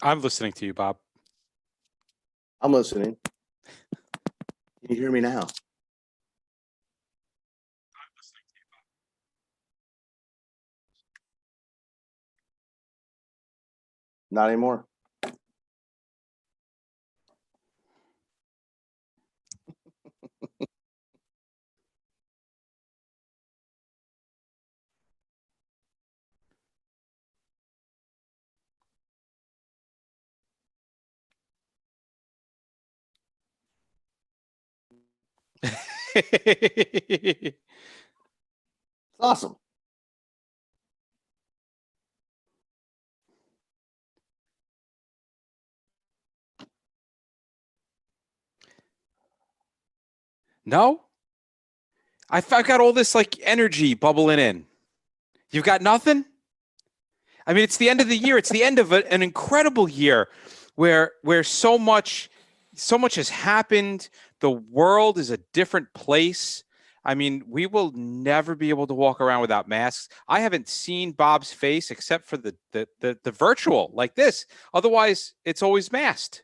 I'm listening to you, Bob. I'm listening. Can you hear me now? I'm listening to you, Bob. Not anymore. It's awesome. No? I've got all this like energy bubbling in. You've got nothing? I mean, it's the end of the year. It's the end of an incredible year where so much has happened. The world is a different place. I mean, we will never be able to walk around without masks. I haven't seen Bob's face except for the virtual like this. Otherwise, it's always masked.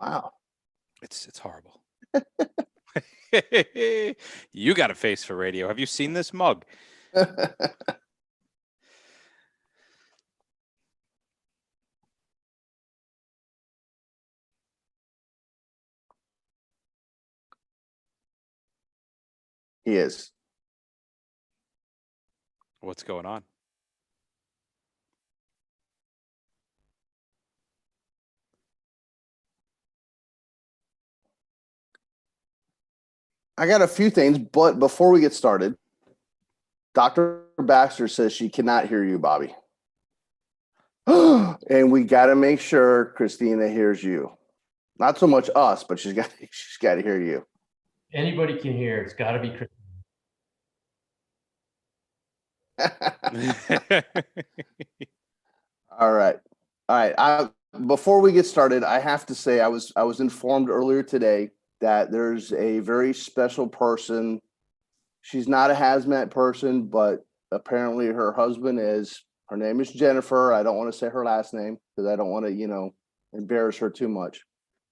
Wow. It's horrible. You got a face for radio. Have you seen this mug? He is. What's going on? I got a few things, but before we get started, Dr. Baxter says she cannot hear you, Bobby. And we got to make sure Christina hears you. Not so much us, but she's got to hear you. Anybody can hear. It's got to be Christina. All right. Before we get started, I have to say I was informed earlier today that there's a very special person. She's not a hazmat person, but apparently her husband is. Her name is Jennifer. I don't want to say her last name because I don't want to, embarrass her too much.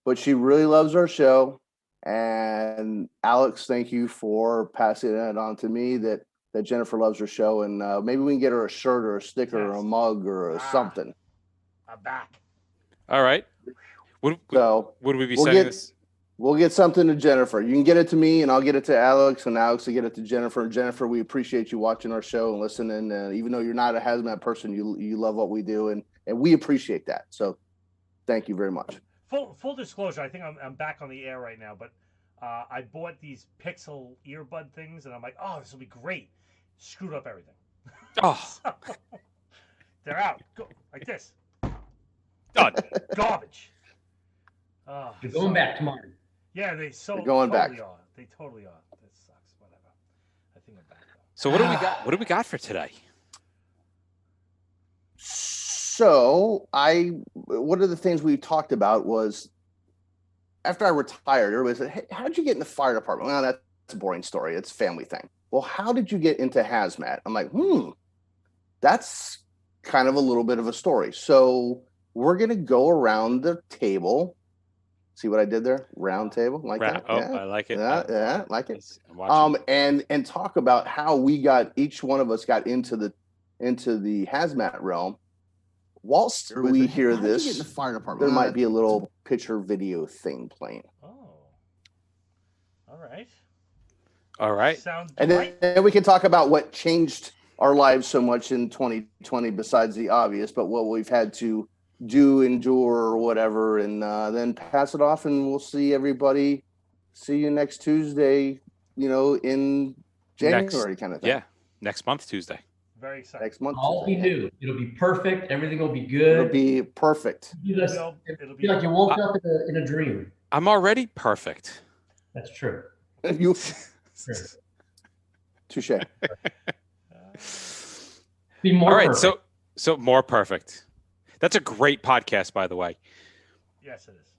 But she really loves our show. And Alex, thank you for passing that on to me that Jennifer loves her show. And maybe we can get her a shirt or a sticker or a mug or something. I'm back. All right. Would we be sending this? We'll get something to Jennifer. You can get it to me, and I'll get it to Alex, and Alex will get it to Jennifer. And Jennifer, we appreciate you watching our show and listening. Even though you're not a hazmat person, you love what we do, and we appreciate that. So, thank you very much. Full disclosure, I think I'm back on the air right now, but I bought these Pixel earbud things, and I'm like, oh, this will be great. Screwed up everything. Oh, So, they're out. Go like this. done. Garbage. You're going back tomorrow. Yeah, they're going back. Are. They totally are. That sucks. Whatever. I think I'm back though. So what do we got? What do we got for today? So one of the things we talked about was after I retired, everybody said, hey, how did you get in the fire department? Well, that's a boring story. It's a family thing. Well, how did you get into hazmat? I'm like, that's kind of a little bit of a story. So we're going to go around the table. See what I did there? Round table, like that. Oh, yeah. I like it. Yeah, like it. I'm and talk about how each one of us got into the hazmat realm. Whilst we hear this, in the fire department? there might be a little picture video thing playing. Oh. All right. All right. Sounds And then we can talk about what changed our lives so much in 2020 besides the obvious, but what we've had to endure or whatever, and then pass it off, and we'll see everybody. See you next Tuesday, in January kind of thing. Yeah, next month, Tuesday. very excited. Next month. All be new. It'll be perfect. Everything will be good. It'll be perfect. It'll be like you woke up in a dream. I'm already perfect. That's true. You. Touche. Be more All right, perfect. so more perfect. That's a great podcast, by the way. Yes, it is.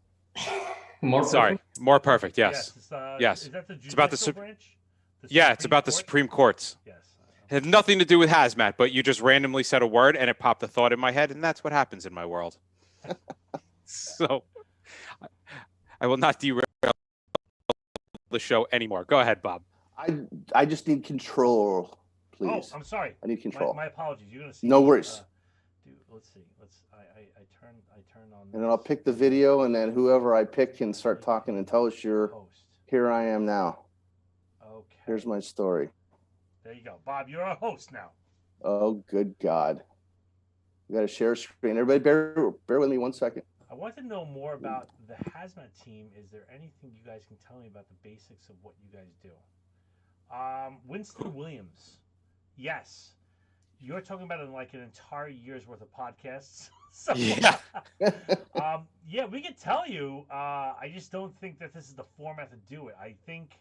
More Sorry, perfect? more perfect. Yes. Yes. Yes. Is that the It's about the judicial branch? Yeah, it's about the Supreme Courts. Yes. It had nothing to do with hazmat, but you just randomly said a word and it popped a thought in my head, and that's what happens in my world. So I will not derail the show anymore. Go ahead, Bob. I just need control, Oh, please. I'm sorry. I need control. My apologies. You're gonna see. No worries. Dude, let's see. I turn on. And then I'll pick the video, and then whoever I pick can start talking and tell us your. Host. Here I am now. Okay. Here's my story. There you go, Bob. You're a host now. Oh, good God! We got to share screen. Everybody, bear with me 1 second. I want to know more about the hazmat team. Is there anything you guys can tell me about the basics of what you guys do? Winston Williams. Yes. You're talking about it in like an entire year's worth of podcasts. So, Yeah. yeah, we can tell you. I just don't think that this is the format to do it. I think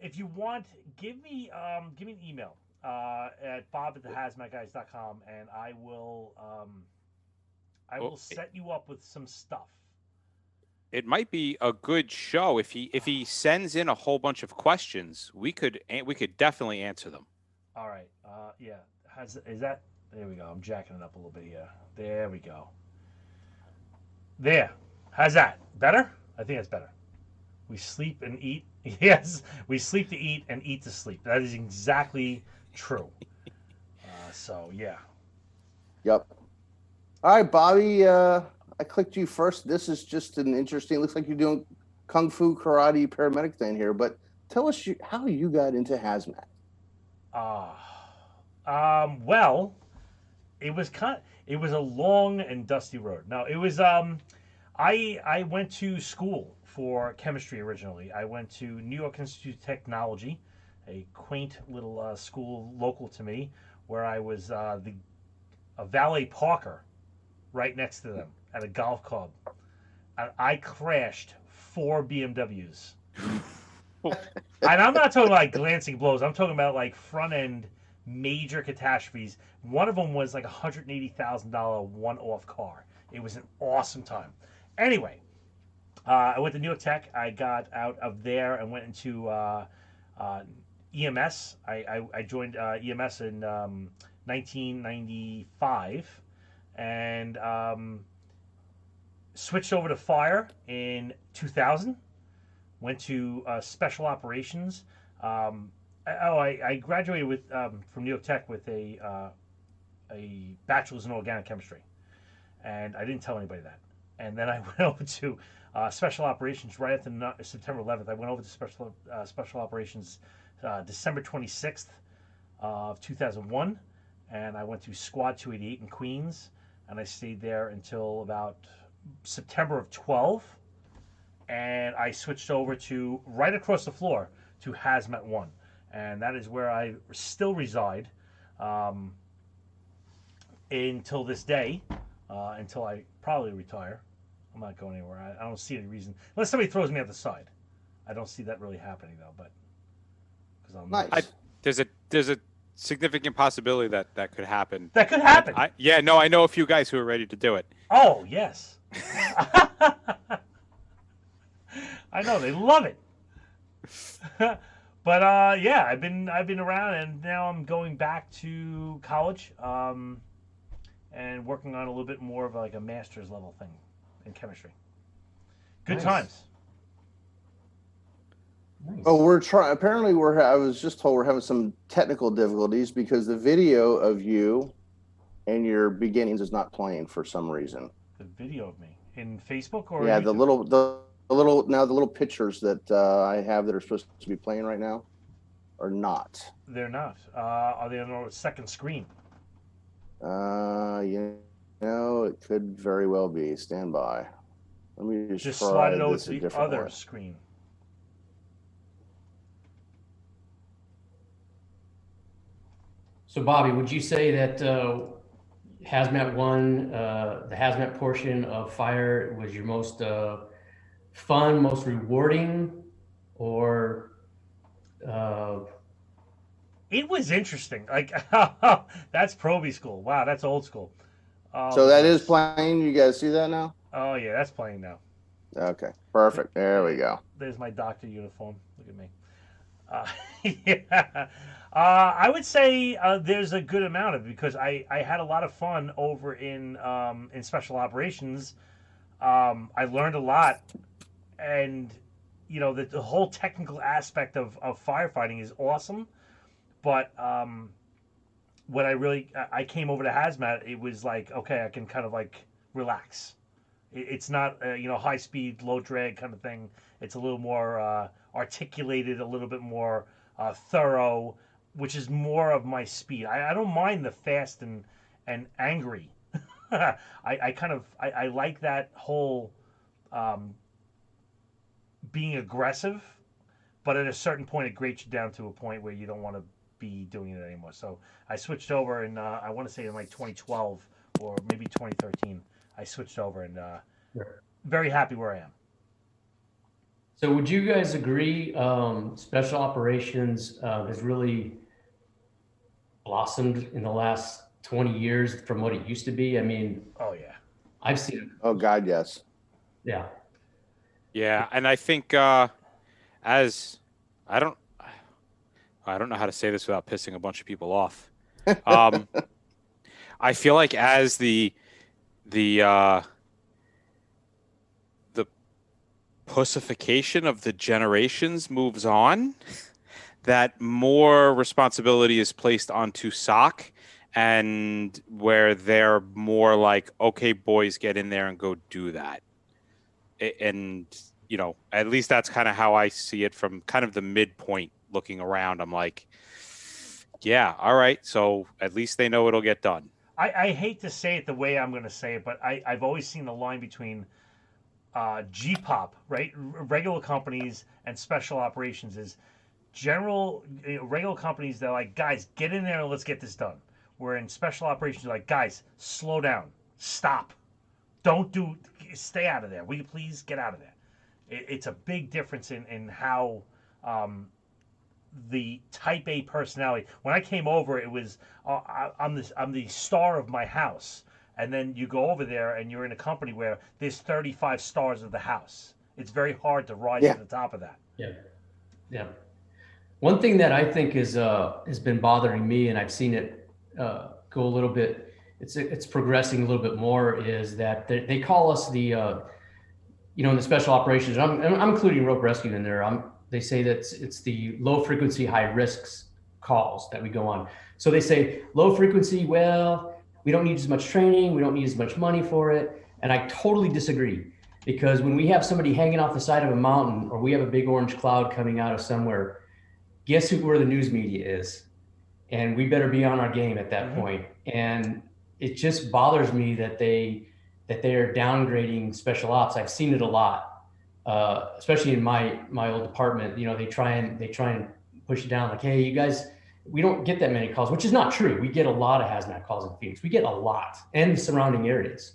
if you want, give me an email at bob@thehazmatguys.com, and I will set you up with some stuff. It might be a good show if he sends in a whole bunch of questions. We could definitely answer them. All right. Yeah. Is that? There we go. I'm jacking it up a little bit here. There we go. There. How's that? Better? I think that's better. We sleep and eat. Yes. We sleep to eat and eat to sleep. That is exactly true. So, yeah. Yep. All right, Bobby. I clicked you first. This is just an interesting. Looks like you're doing kung fu karate paramedic thing here. But tell us how you got into hazmat. Well, it was a long and dusty road. No, it was I went to school for chemistry originally. I went to New York Institute of Technology, a quaint little school local to me, where I was a valet parker right next to them at a golf club. And I crashed 4 BMWs. And I'm not talking like glancing blows. I'm talking about like front end major catastrophes. One of them was like $180,000 one-off car. It was an awesome time. Anyway, I went to New York Tech. I got out of there and went into EMS. I joined EMS in 1995 and switched over to fire in 2000. Went to special operations. I graduated with from New York Tech with a bachelor's in organic chemistry, and I didn't tell anybody that. And then I went over to special operations right after September 11th. I went over to special operations December 26th of 2001, and I went to Squad 288 in Queens, and I stayed there until about September of 12. And I switched over to right across the floor to Hazmat 1. And that is where I still reside until this day, until I probably retire. I'm not going anywhere. I don't see any reason. Unless somebody throws me out the side. I don't see that really happening, though. But Nice. There's a significant possibility that could happen. That could happen. I know a few guys who are ready to do it. Oh, yes. I know they love it, but yeah, I've been around, and now I'm going back to college, and working on a little bit more of like a master's level thing in chemistry. Good times. Nice. Oh, we're trying. Apparently, I was just told we're having some technical difficulties because the video of you and your beginnings is not playing for some reason. The video of me in Facebook or Yeah, YouTube? the little pictures that I have that are supposed to be playing right now are not. They're not. Are they on the second screen? You know, it could very well be. Stand by. Let me Just try slide it over this to a the different other way. screen. So, Bobby, would you say that Hazmat 1, the Hazmat portion of fire, was your most fun, most rewarding, or It was interesting. Like that's Proby school. Wow, that's old school. So that is playing. You guys see that now? Oh yeah, that's playing now. Okay, perfect. There we go. There's my doctor uniform. Look at me. Uh, yeah. I would say there's a good amount of it because I had a lot of fun over in special operations. I learned a lot, and the whole technical aspect of firefighting is awesome. But when I came over to hazmat, it was like, okay, I can kind of like relax. It's not high speed, low drag kind of thing. It's a little more articulated, a little bit more thorough, which is more of my speed. I don't mind the fast and angry. I like that whole um, being aggressive, but at a certain point, it grates you down to a point where you don't want to be doing it anymore. So I switched over, and I want to say in like 2012 or maybe 2013, I switched over, and very happy where I am. So would you guys agree special operations has really blossomed in the last 20 years from what it used to be? I mean, Oh yeah, I've seen it. Oh God, yes. Yeah. Yeah, and I think as I don't know how to say this without pissing a bunch of people off. I feel like as the pussification of the generations moves on, that more responsibility is placed onto SOC, and where they're more like, okay, boys, get in there and go do that. And, at least that's kind of how I see it from kind of the midpoint looking around. I'm like, yeah, all right. So at least they know it'll get done. I hate to say it the way I'm going to say it, but I've always seen the line between G-pop, right? Regular companies and special operations is regular companies. They're like, guys, get in there and let's get this done. Where in special operations, you're like, guys, slow down, stop, stay out of there. Will you please get out of there? It's a big difference in how the type A personality. When I came over, it was I'm the star of my house, and then you go over there and you're in a company where there's 35 stars of the house. It's very hard to rise to the top of that. Yeah, yeah. One thing that I think is has been bothering me, and I've seen it go a little bit. It's progressing a little bit more. Is that they call us the in the special operations. I'm including rope rescue in there. They say that it's the low frequency, high risks calls that we go on. So they say low frequency, well, we don't need as much training. We don't need as much money for it. And I totally disagree, because when we have somebody hanging off the side of a mountain, or we have a big orange cloud coming out of somewhere, guess where the news media is? And we better be on our game at that point. And it just bothers me that they are downgrading special ops. I've seen it a lot. Especially in my old department, they try and push it down like, hey, you guys, we don't get that many calls, which is not true. We get a lot of hazmat calls in Phoenix. We get a lot, and the surrounding areas.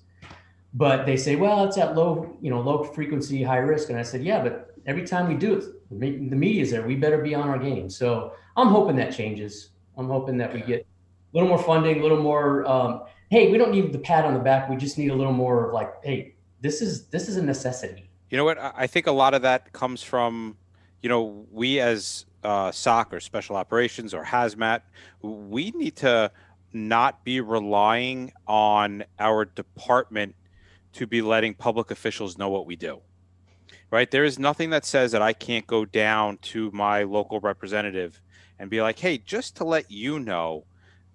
But they say, well, it's at low frequency, high risk. And I said, yeah, but every time we do it, the media's there. We better be on our game. So I'm hoping that changes. I'm hoping that we get a little more funding, a little more, hey, we don't need the pat on the back. We just need a little more like, hey, this is a necessity. You know what? I think a lot of that comes from, we as SOC or special operations or hazmat, we need to not be relying on our department to be letting public officials know what we do. Right? There is nothing that says that I can't go down to my local representative and be like, hey, just to let you know,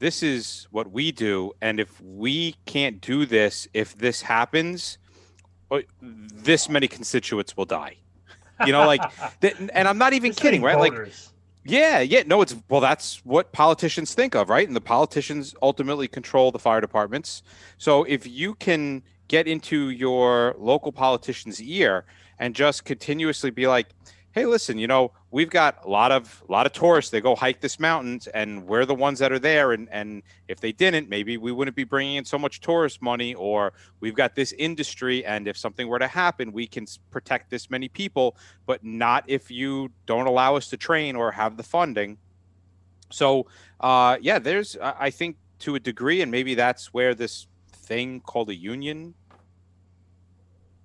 this is what we do. And if we can't do this, if this happens, this many constituents will die. And I'm not even kidding, right? Voters. Like, no, that's what politicians think of, right? And the politicians ultimately control the fire departments. So if you can get into your local politician's ear and just continuously be like, hey, listen, we've got a lot of tourists. They go hike this mountain, and we're the ones that are there. And if they didn't, maybe we wouldn't be bringing in so much tourist money, or we've got this industry. And if something were to happen, we can protect this many people, but not if you don't allow us to train or have the funding. So, there's, I think, to a degree, and maybe that's where this thing called a union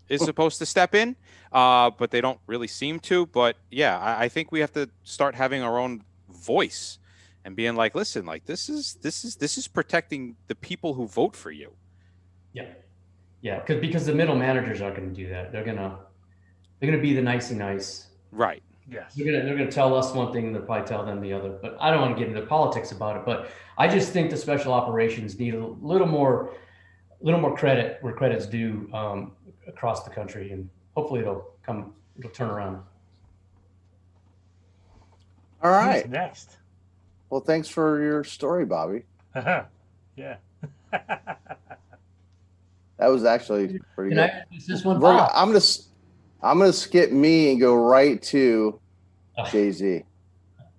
is supposed to step in, but they don't really seem to. But yeah, I think we have to start having our own voice and being like, listen, like this is protecting the people who vote for you. Yeah, because the middle managers aren't going to do that. They're gonna be the nicey nice. Right. Yes. They're gonna tell us one thing, and they'll probably tell them the other. But I don't want to get into politics about it. But I just think the special operations need a little more credit where credit's due across the country, and hopefully it'll turn around. All right. Who's next? Well, thanks for your story, Bobby. Yeah. That was actually pretty good. Is this one Bob? I'm gonna skip me and go right to Jay-Z.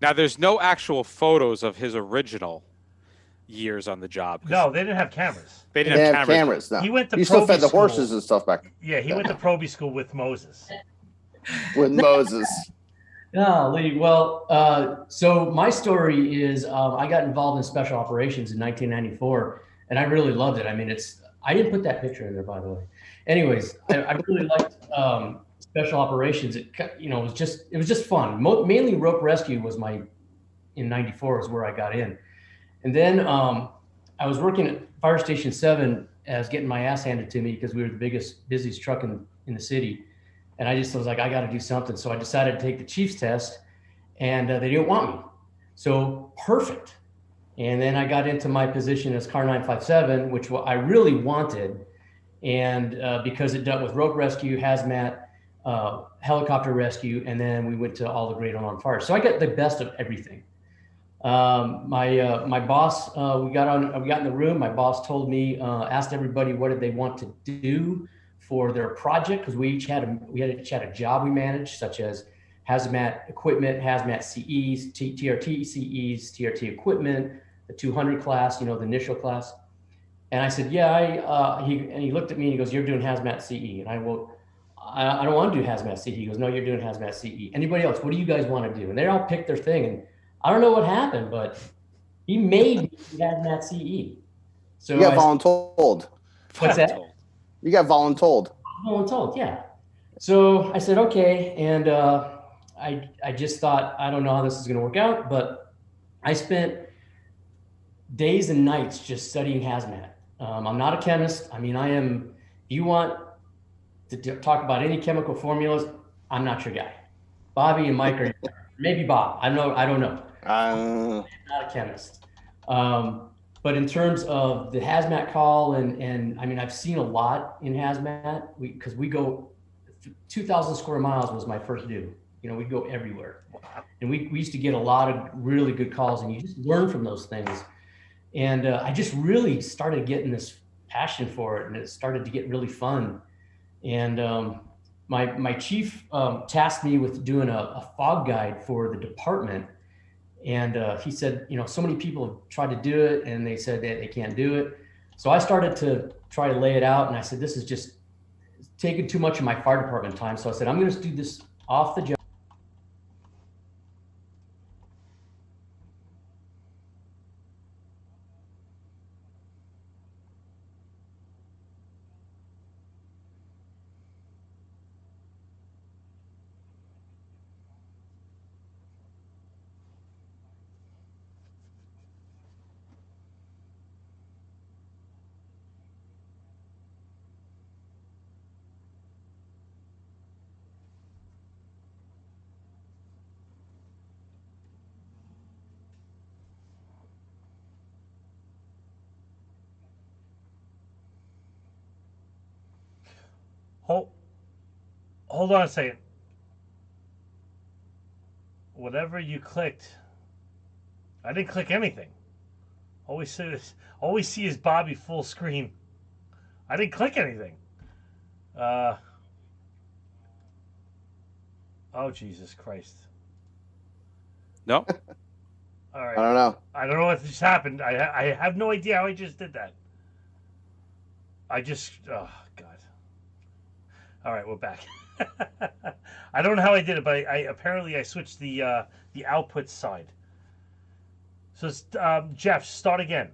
Now, there's no actual photos of his original years on the job. No, they didn't have cameras. They didn't have cameras. No. He went to He still fed the Proby horses school. and stuff back. Yeah, he went to Proby school with Moses. With Moses. Golly. Well, so my story is I got involved in special operations in 1994, and I really loved it. I mean, I didn't put that picture in there, by the way. Anyways, I really liked special operations. It was just fun. Mainly rope rescue was in '94 is where I got in, and then I was working at Fire Station 7 as getting my ass handed to me because we were the busiest truck in the city. And I was like, I got to do something. So I decided to take the chief's test, and they didn't want me. So perfect. And then I got into my position as Car 957, which I really wanted. And because it dealt with rope rescue, hazmat, helicopter rescue, and then we went to all the great alarm fires. So I got the best of everything. My boss, we got in the room. My boss told me, asked everybody what did they want to do for their project, because we each had a job we managed, such as hazmat equipment, hazmat CEs, TRT CEs, TRT equipment, the 200 class, the initial class. And I said, yeah, he looked at me and he goes, you're doing hazmat CE. And I don't want to do hazmat CE. He goes, no, you're doing hazmat CE. Anybody else? What do you guys want to do? And they all picked their thing. And I don't know what happened, but he made me do hazmat CE. So you got voluntold. What's that? You got voluntold. Voluntold, yeah. So I said, okay. And I just thought, I don't know how this is going to work out, but I spent days and nights just studying hazmat. I'm not a chemist. I mean, if you want to talk about any chemical formulas, I'm not your guy. Bobby and Mike are, maybe Bob. I don't know. I'm not a chemist. But in terms of the hazmat call, and I mean, I've seen a lot in hazmat because we go 2,000 square miles was my first due. We'd go everywhere. And we used to get a lot of really good calls, and you just learn from those things. And I just really started getting this passion for it, and it started to get really fun. And my chief tasked me with doing a fog guide for the department. And he said, so many people have tried to do it, and they said that they can't do it. So I started to try to lay it out, and I said, this is just taking too much of my fire department time. So I said, I'm going to do this off the job. Hold on a second. Whatever you clicked, I didn't click anything. Always see is Bobby full screen. I didn't click anything. Oh, Jesus Christ. No. All right. I don't know. I don't know what just happened. I have no idea how I just did that. Oh, God. All right, we're back. I don't know how I did it, but apparently I switched the output side. So Jeff, start again.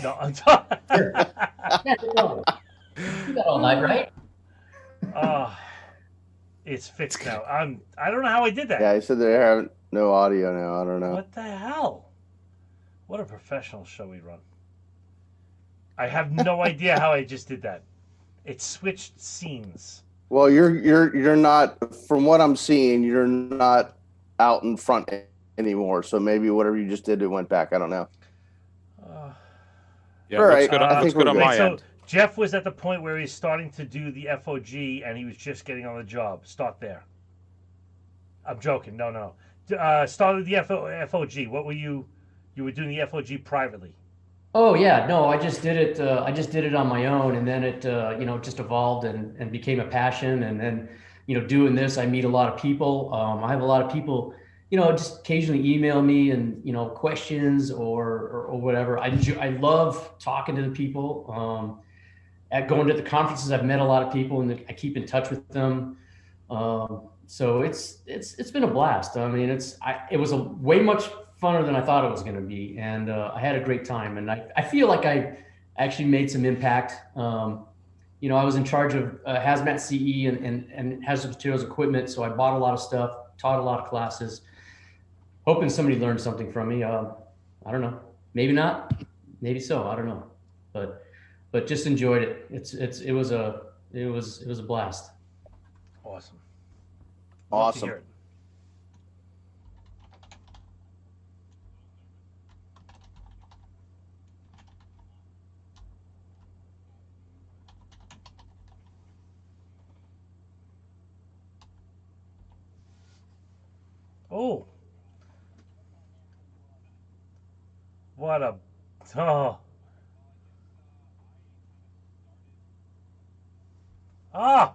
No, I'm Sure. Yeah, no problem. You got all night, right? Oh, it's fixed now. I don't know how I did that. Yeah, he said they have no audio now. I don't know. What the hell? What a professional show we run. I have no idea how I just did that. It switched scenes. Well, you're not. From what I'm seeing, you're not out in front anymore. So maybe whatever you just did, it went back. I don't know. Yeah, All looks right, good, I looks think good we're on good. my So end. Jeff was at the point where he's starting to do the FOG, and he was just getting on the job. Start there. I'm joking. No. Started the FOG. What were you? You were doing the FOG privately. Oh yeah, no, I just did it. I just did it on my own, and then it, just evolved and became a passion. And then, doing this, I meet a lot of people. I have a lot of people, just occasionally email me and questions or whatever. I love talking to the people. At going to the conferences, I've met a lot of people, and I keep in touch with them. So it's been a blast. I mean, it was a way much funner than I thought it was going to be, and I had a great time. And I feel like I actually made some impact. I was in charge of hazmat CE and hazardous materials equipment, so I bought a lot of stuff, taught a lot of classes, hoping somebody learned something from me. I don't know, maybe not, maybe so. I don't know, but just enjoyed it. It was a blast. Awesome. Love to Awesome. hear it. Oh, what a oh. Ah,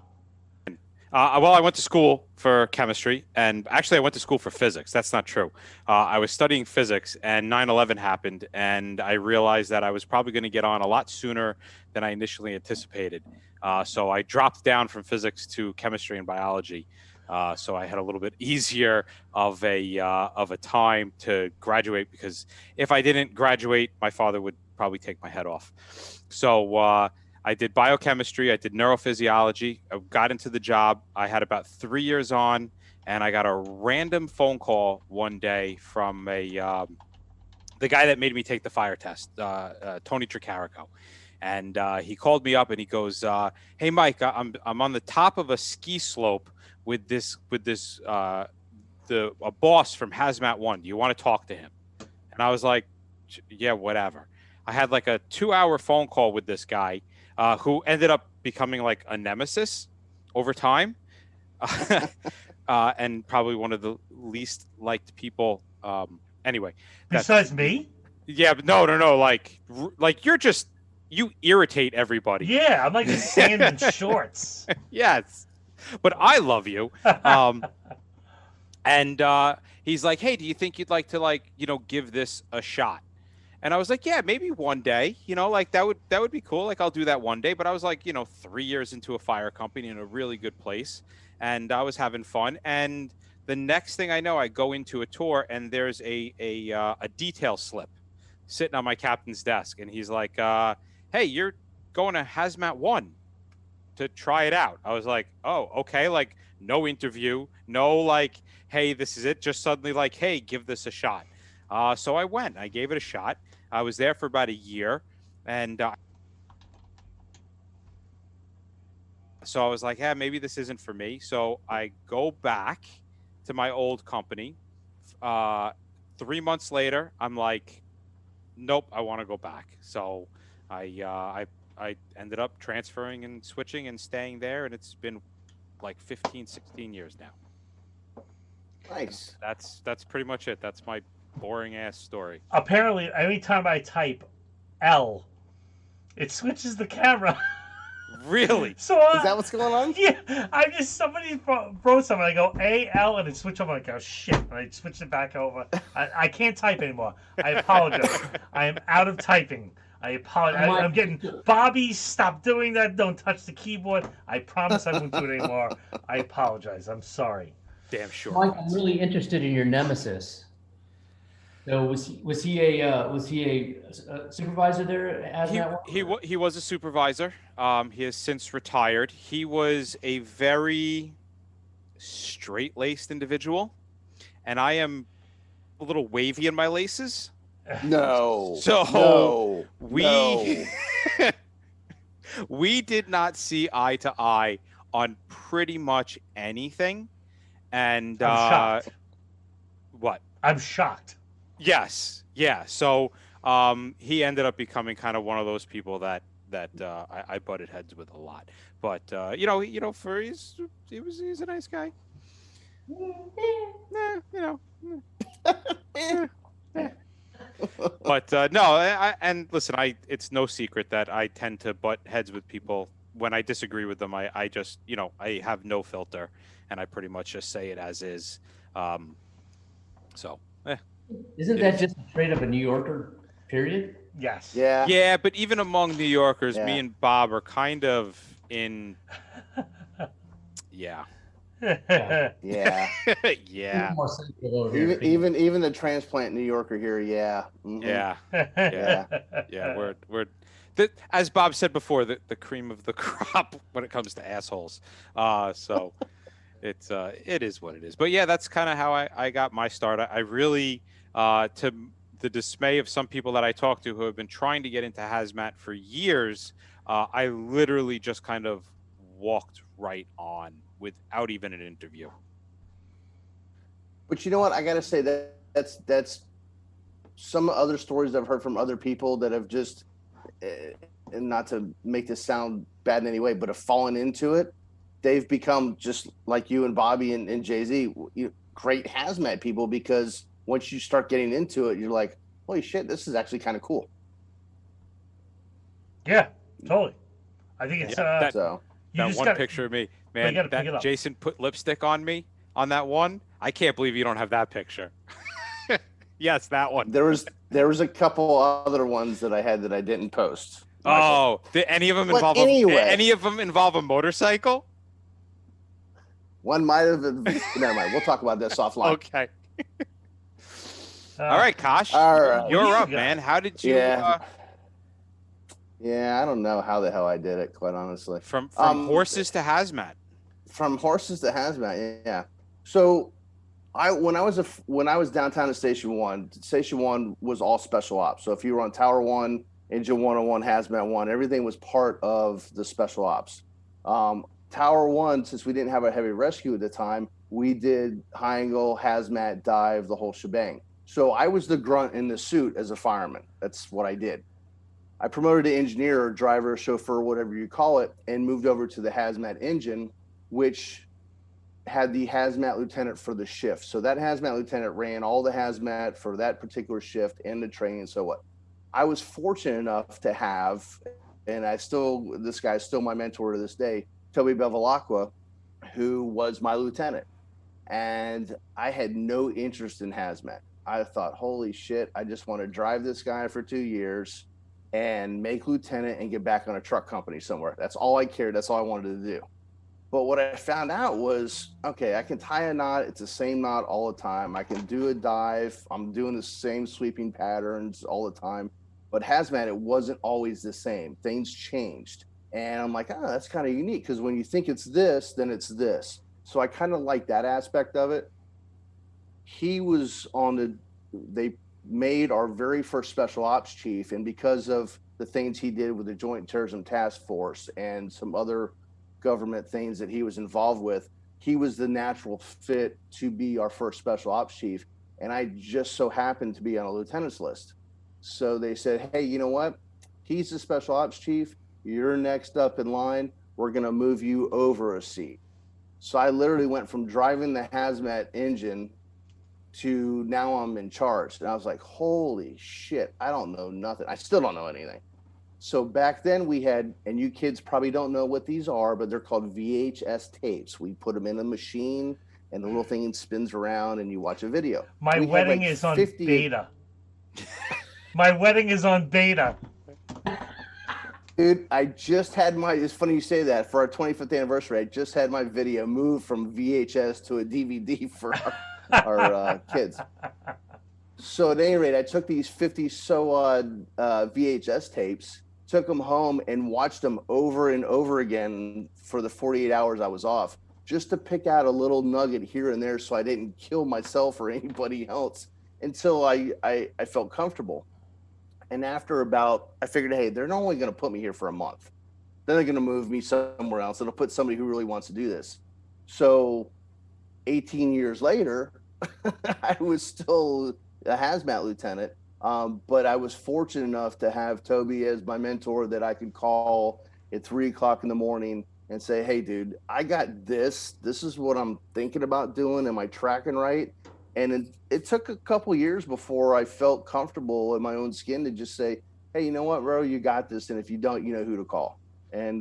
Well, I went to school for chemistry, and actually I went to school for physics. That's not true. I was studying physics, and 9/11 happened, and I realized that I was probably going to get on a lot sooner than I initially anticipated. So I dropped down from physics to chemistry and biology. So I had a little bit easier of a time to graduate, because if I didn't graduate, my father would probably take my head off. So I did biochemistry, I did neurophysiology, I got into the job. I had about 3 years on, and I got a random phone call one day from the guy that made me take the fire test, Tony Tricarico. And he called me up and he goes, "Hey, Mike, I'm on the top of a ski slope with a boss from Hazmat One. Do you want to talk to him?" And I was like, "Yeah, whatever." I had like a 2-hour phone call with this guy, who ended up becoming like a nemesis over time, and probably one of the least liked people. Anyway, besides me? Yeah, but no. Like you irritate everybody. Yeah, I'm like sand in shorts. Yes, but I love you. And he's like, "Hey, do you think you'd like to give this a shot?" And I was like, "Yeah, maybe one day, like that would be cool. Like I'll do that one day." But I was like, 3 years into a fire company in a really good place, and I was having fun. And the next thing I know, I go into a tour, and there's a detail slip sitting on my captain's desk, and he's like, "Hey, you're going to Hazmat One to try it out." I was like, "Oh, okay." Like no interview, no like, "Hey, this is it." Just suddenly like, "Hey, give this a shot." So I went. I gave it a shot. I was there for about a year, and so I was like, "Yeah, maybe this isn't for me." So I go back to my old company. 3 months later, I'm like, "Nope, I want to go back." So I ended up transferring and switching and staying there, and it's been like 15, 16 years now. Nice. That's pretty much it. That's my boring ass story. Apparently, anytime I type L, it switches the camera. Really? So Is that what's going on? Yeah, somebody wrote something. I go AL and it switched over. I'm like, oh shit! And I switched it back over. I can't type anymore. I apologize. I am out of typing. I apologize. I'm getting Bobby. Stop doing that. Don't touch the keyboard. I promise I won't do it anymore. I apologize. I'm sorry. Damn sure. Mike, I'm really interested in your nemesis. So was he a supervisor there as that one? He was a supervisor. He has since retired. He was a very straight-laced individual, and I am a little wavy in my laces. No. So No. we No. we did not see eye to eye on pretty much anything. And I'm shocked. what? I'm shocked. Yes, yeah. So he ended up becoming kind of one of those people that I butted heads with a lot. But for he's a nice guy. But no, and listen, it's no secret that I tend to butt heads with people when I disagree with them. I just I have no filter, and I pretty much just say it as is. So. Isn't that just straight up a New Yorker? Period. Yes. Yeah. Yeah, but even among New Yorkers, me Yeah. and Bob are kind of in. Yeah. Yeah. Yeah. More sensible over here. Even the transplant New Yorker here. Yeah. Mhm. Yeah. Yeah. Yeah. We're as Bob said before, the cream of the crop when it comes to assholes. So it is what it is. But yeah, that's kind of how I got my start. I really, to the dismay of some people that I talk to who have been trying to get into hazmat for years, I literally just kind of walked right on without even an interview. But you know what? I got to say that's some other stories I've heard from other people that have just, and not to make this sound bad in any way, but have fallen into it. They've become just like you and Bobby and Jay-Z, great hazmat people, because once you start getting into it, you're like, holy shit, this is actually kind of cool. Yeah, totally. I think it's that just one picture of me, man. pick it That up. Jason put lipstick on me on that one. I can't believe you don't have that picture. Yes, that one. There was a couple other ones that I had that I didn't post. Oh, did any of them But involve anyway. any of them involve a motorcycle? One might have been. Never mind. We'll talk about this offline. Okay. All right, Kosh. All right. You're What do you up, got? man. How did you Yeah, I don't know how the hell I did it, quite honestly. from horses to hazmat? From horses to hazmat, yeah. So, when I was downtown at Station 1 was all special ops. So if you were on Tower 1, Engine 101, Hazmat 1, everything was part of the special ops. Tower 1, since we didn't have a heavy rescue at the time, we did high angle, hazmat, dive, the whole shebang. So I was the grunt in the suit as a fireman. That's what I did. I promoted to engineer or driver, chauffeur, whatever you call it, and moved over to the hazmat engine, which had the hazmat lieutenant for the shift. So that hazmat lieutenant ran all the hazmat for that particular shift and the training. So what? I was fortunate enough to have, and this guy is still my mentor to this day, Toby Bevilacqua, who was my lieutenant. And I had no interest in hazmat. I thought, holy shit, I just want to drive this guy for 2 years and make lieutenant and get back on a truck company somewhere. That's all I cared. That's all I wanted to do. But what I found out was, okay, I can tie a knot. It's the same knot all the time. I can do a dive. I'm doing the same sweeping patterns all the time. But hazmat, it wasn't always the same. Things changed. And I'm like, oh, that's kind of unique, because when you think it's this, then it's this. So I kind of like that aspect of it. He was they made our very first special ops chief. And because of the things he did with the Joint Terrorism Task Force and some other government things that he was involved with, he was the natural fit to be our first special ops chief. And I just so happened to be on a lieutenant's list. So they said, hey, you know what? He's the special ops chief. You're next up in line. We're going to move you over a seat. So I literally went from driving the hazmat engine to now I'm in charge. And I was like, holy shit, I don't know nothing. I still don't know anything. So back then we had, and you kids probably don't know what these are, but they're called VHS tapes. We put them in a machine and the little thing spins around and you watch a video. My wedding is on beta. My wedding is on beta. Dude, I just had it's funny you say that, for our 25th anniversary, I just had my video moved from VHS to a DVD for our kids. So at any rate, I took these 50 so odd VHS tapes, took them home, and watched them over and over again for the 48 hours I was off, just to pick out a little nugget here and there, so I didn't kill myself or anybody else until I felt comfortable. And after about, I figured, hey, they're not only going to put me here for a month, then they're going to move me somewhere else. It'll put somebody who really wants to do this. So 18 years later, I was still a hazmat lieutenant. But I was fortunate enough to have Toby as my mentor that I could call at 3 o'clock in the morning and say, hey, dude, I got this. This is what I'm thinking about doing. Am I tracking right? And it took a couple years before I felt comfortable in my own skin to just say, hey, you know what, bro, you got this. And if you don't, you know who to call. And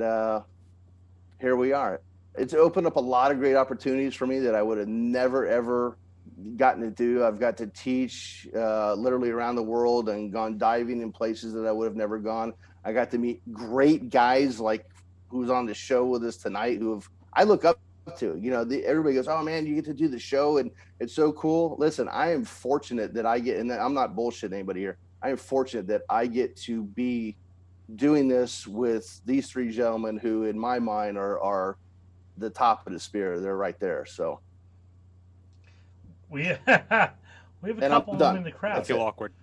here we are. It's opened up a lot of great opportunities for me that I would have never, ever gotten to do. I've got to teach literally around the world and gone diving in places that I would have never gone. I got to meet great guys like who's on the show with us tonight I look up to. You know, everybody goes, oh man, you get to do the show and it's so cool. Listen, I am fortunate that I get, and I'm not bullshitting anybody here, I am fortunate that I get to be doing this with these three gentlemen who in my mind are the top of the spear. They're right there. So we have a couple of them in the crowd. I feel awkward.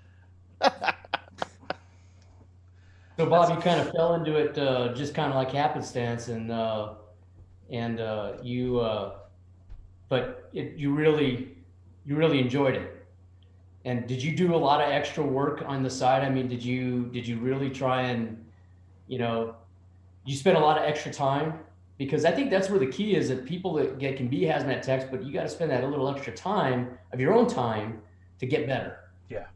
So Bob, you kind of fell into it just kind of like happenstance, but you really enjoyed it. And did you do a lot of extra work on the side? I mean, did you really try and, you spent a lot of extra time? Because I think that's where the key is, that people that can be hazmat techs, but you got to spend that a little extra time of your own time to get better. Yeah.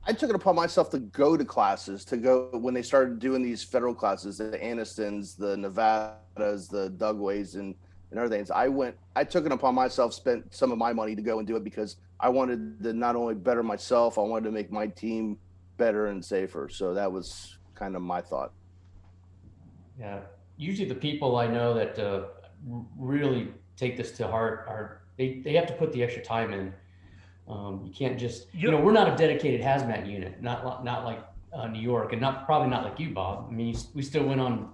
I took it upon myself to go to classes, when they started doing these federal classes, the Anistons, the Nevadas, the Dugways, and other things. I took it upon myself, spent some of my money to go and do it because I wanted to not only better myself, I wanted to make my team better and safer. So that was kind of my thought. Yeah. Usually the people I know that really take this to heart they have to put the extra time in. You can't just, we're not a dedicated hazmat unit, not like New York, and probably not like you, Bob. I mean, we still went on,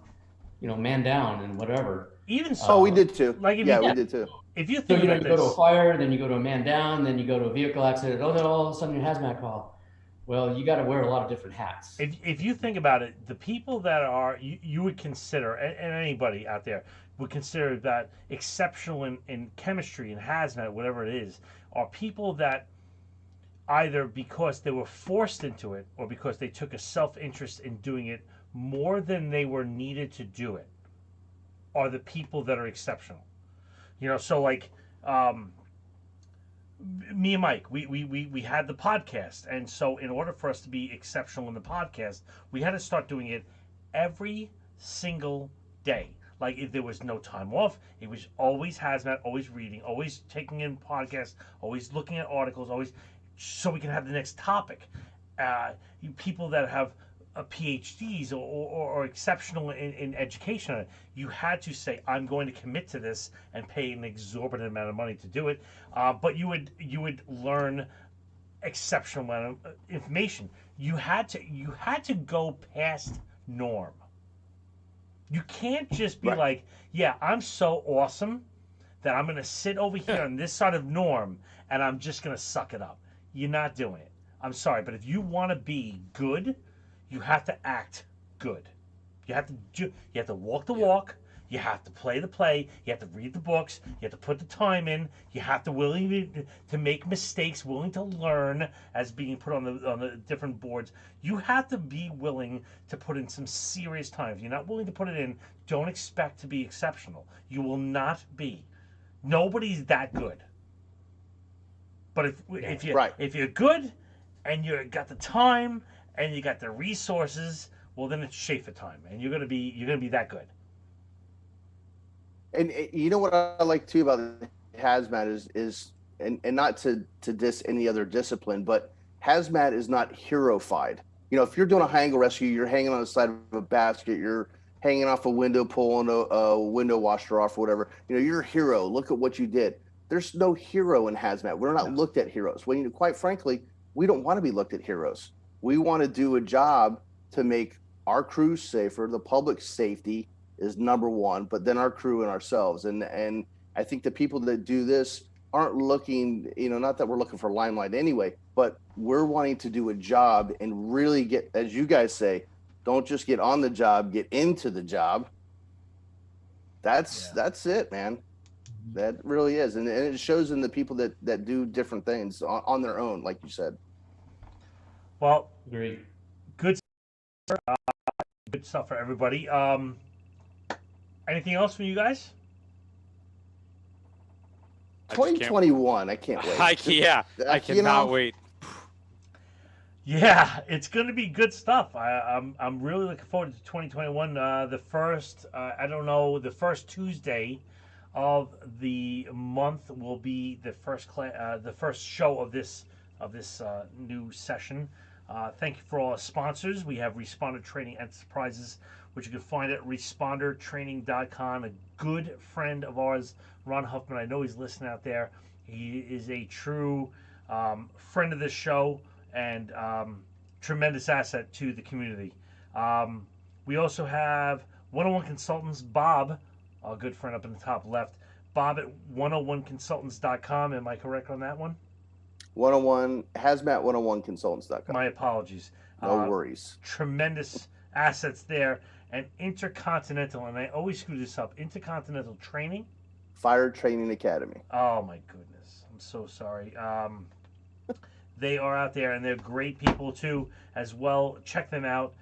man down and whatever. Even so, we did too. We did too. If you think you go to a fire, then you go to a man down, then you go to a vehicle accident. Oh, then all of a sudden your hazmat call. Well, you got to wear a lot of different hats. If you think about it, the people that are you would consider, and anybody out there would consider that exceptional in chemistry and hazmat, whatever it is, are people that either because they were forced into it or because they took a self-interest in doing it more than they were needed to do it, are the people that are exceptional. So like me and Mike, we had the podcast, and so in order for us to be exceptional in the podcast, we had to start doing it every single day. Like, if there was no time off, it was always hazmat, always reading, always taking in podcasts, always looking at articles, always, so we can have the next topic. People that have PhDs or exceptional in education, you had to say, I'm going to commit to this and pay an exorbitant amount of money to do it. But you would learn exceptional amount of information. You had to go past norm. You can't just be like, yeah, I'm so awesome that I'm going to sit over here on this side of norm and I'm just going to suck it up. You're not doing it. I'm sorry, but if you want to be good, you have to act good. You have to walk the walk. You have to play the play. You have to read the books. You have to put the time in. You have to willing to make mistakes, willing to learn as being put on the different boards. You have to be willing to put in some serious time. If you're not willing to put it in, don't expect to be exceptional. You will not be. Nobody's that good. But if you're good and you got the time and you got the resources, well, then it's Schaefer time, and you're gonna be that good. And you know what I like too about hazmat is and not to diss any other discipline, but hazmat is not hero-fied. If you're doing a hang rescue, you're hanging on the side of a basket, you're hanging off a window, pulling a window washer off or whatever. You're a hero. Look at what you did. there's no hero in hazmat. We're not looked at heroes. When, quite frankly, we don't want to be looked at heroes. We want to do a job to make our crew safer. The public's safety is number one, but then our crew and ourselves. And I think the people that do this aren't looking, not that we're looking for limelight anyway, but we're wanting to do a job and really get, as you guys say, don't just get on the job, get into the job. That's it, man. That really is. And it shows in the people that do different things on their own, like you said. Well, Great. good stuff for everybody. Anything else from you guys? 2021, I can't wait. I cannot wait. Yeah, it's going to be good stuff. I'm really looking forward to 2021. The first the first Tuesday of the month will be the first show of this new session. Thank you for all our sponsors. We have Responder Training Enterprises, which you can find at respondertraining.com. A good friend of ours, Ron Huffman. I know he's listening out there. He is a true friend of this show and tremendous asset to the community. We also have 101 Consultants, Bob, a good friend up in the top left. Bob at 101consultants.com. Am I correct on that one? 101 hazmat101consultants.com. My apologies. No worries. Tremendous assets there. And Intercontinental, and I always screw this up, Intercontinental Training? Fire Training Academy. Oh my goodness. I'm so sorry. They are out there and they're great people too as well. Check them out.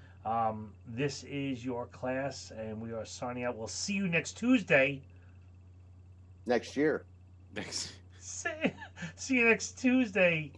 This is your class and we are signing out. We'll see you next Tuesday. Next year. Next. See you next Tuesday.